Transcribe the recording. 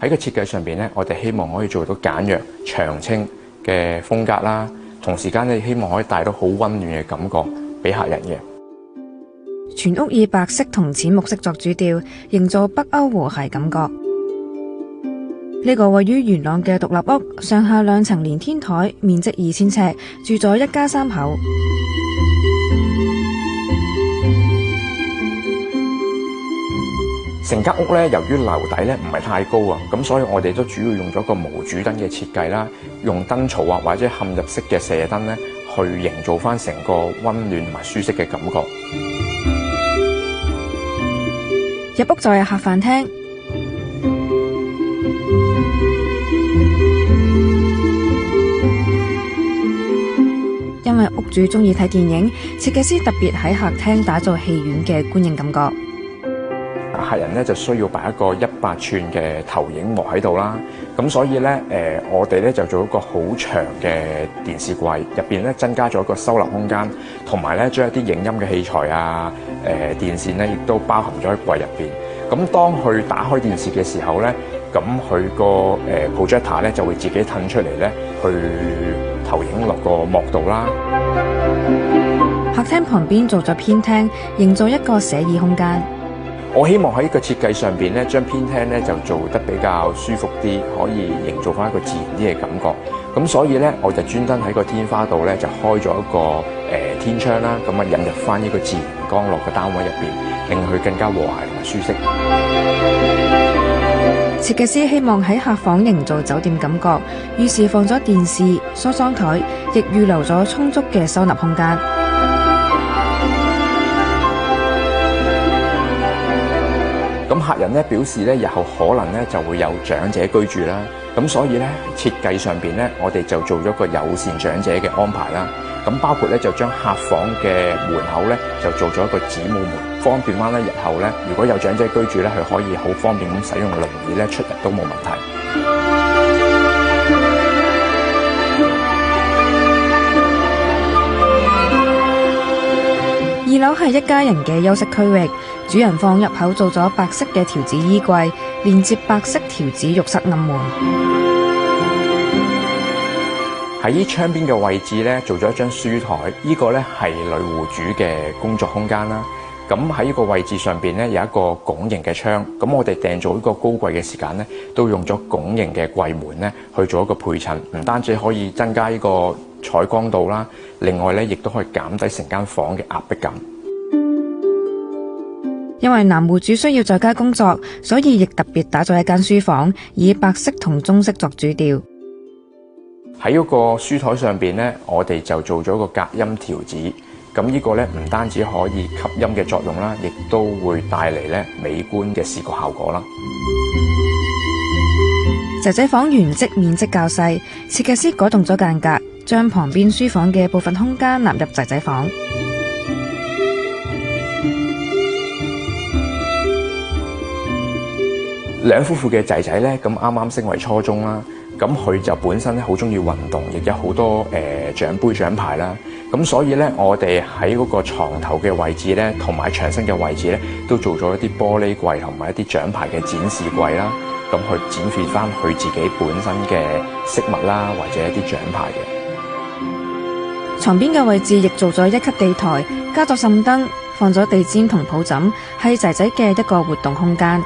喺個設計上邊咧，我哋希望可以做到簡約長青嘅風格啦，同時間咧希望可以帶到好溫暖嘅感覺俾客人嘅。全屋以白色同淺木色作主調，營造北歐和諧感覺。呢個位於元朗嘅獨立屋，上下2層連天台，面積2000尺，住咗一家3口。成間屋咧，由於樓底咧唔係太高啊，咁所以我哋都主要用咗個無主燈嘅設計啦，用燈槽啊或者嵌入式嘅射燈咧，去營造翻成個溫暖同埋舒適嘅感覺。入屋就係客飯廳。因為屋主中意睇電影，設計師特別喺客廳打造戲院嘅觀影感覺。客人咧就需要擺一個100寸嘅投影幕喺度啦，咁所以咧我哋咧就做一個好長嘅電視櫃，入邊咧增加咗一個收納空間，同埋咧將一啲影音嘅器材啊、電線咧亦都包含咗喺櫃入邊。咁當佢打開電視嘅時候咧，咁佢個projector 咧就會自己褪出嚟咧，去投影落個幕度啦。客廳旁邊做咗偏廳，營造一個寫意空間。我希望喺個設計上邊咧，將偏廳咧就做得比較舒服啲，可以營造翻一個自然啲嘅感覺。咁所以咧，我就專登喺個天花度咧就開咗一個天窗啦，咁啊引入翻呢個自然光落個單位入邊，令佢更加和諧同埋舒適。設計師希望喺客房營造酒店感覺，於是放咗電視、梳妝台，亦預留咗充足嘅收納空間。咁客人咧表示咧，日後可能咧就會有長者居住啦。咁所以咧設計上邊咧，我哋就做咗個友善長者嘅安排啦。咁包括咧就將客房嘅門口咧就做咗一個子母門，方便翻咧日後咧如果有長者居住咧，佢可以好方便咁使用輪椅咧出入都冇問題。2樓係一家人嘅休息區域，主人房入口做咗白色嘅條子衣櫃，連接白色條子浴室暗門。喺窗邊嘅位置咧，做咗一張書台，呢個咧係女戶主嘅工作空間啦。咁喺呢個位置上邊咧有一個拱形嘅窗，咁我哋訂做呢個高櫃嘅時間咧，都用咗拱形嘅櫃門咧去做一個配襯，唔單止可以增加呢個採光度啦，另外咧亦都可以減低成間房嘅壓迫感。因為男戶主需要在家工作，所以亦特別打造一間書房，以白色同棕色作主調。喺嗰個書台上邊咧，我哋就做咗個隔音條子，咁呢個咧唔單止可以吸音嘅作用啦，亦都會帶嚟咧美觀嘅視覺效果啦。仔仔房原則面積較細，設計師改動咗間隔，將旁邊書房嘅部分空間納入仔仔房。兩夫婦嘅仔仔咧，咁啱啱升為初中啦，咁佢就本身咧好中意運動，亦有好多獎杯獎牌啦。咁所以咧，我哋喺嗰個床頭嘅位置咧，同埋牆身嘅位置咧，都做咗一啲玻璃櫃同埋一啲獎牌嘅展示櫃啦。咁去展示翻佢自己本身嘅飾物啦，或者一啲獎牌嘅。床邊嘅位置亦做咗1級地台，加咗滲燈，放咗地氈同抱枕，係仔仔嘅一個活動空間。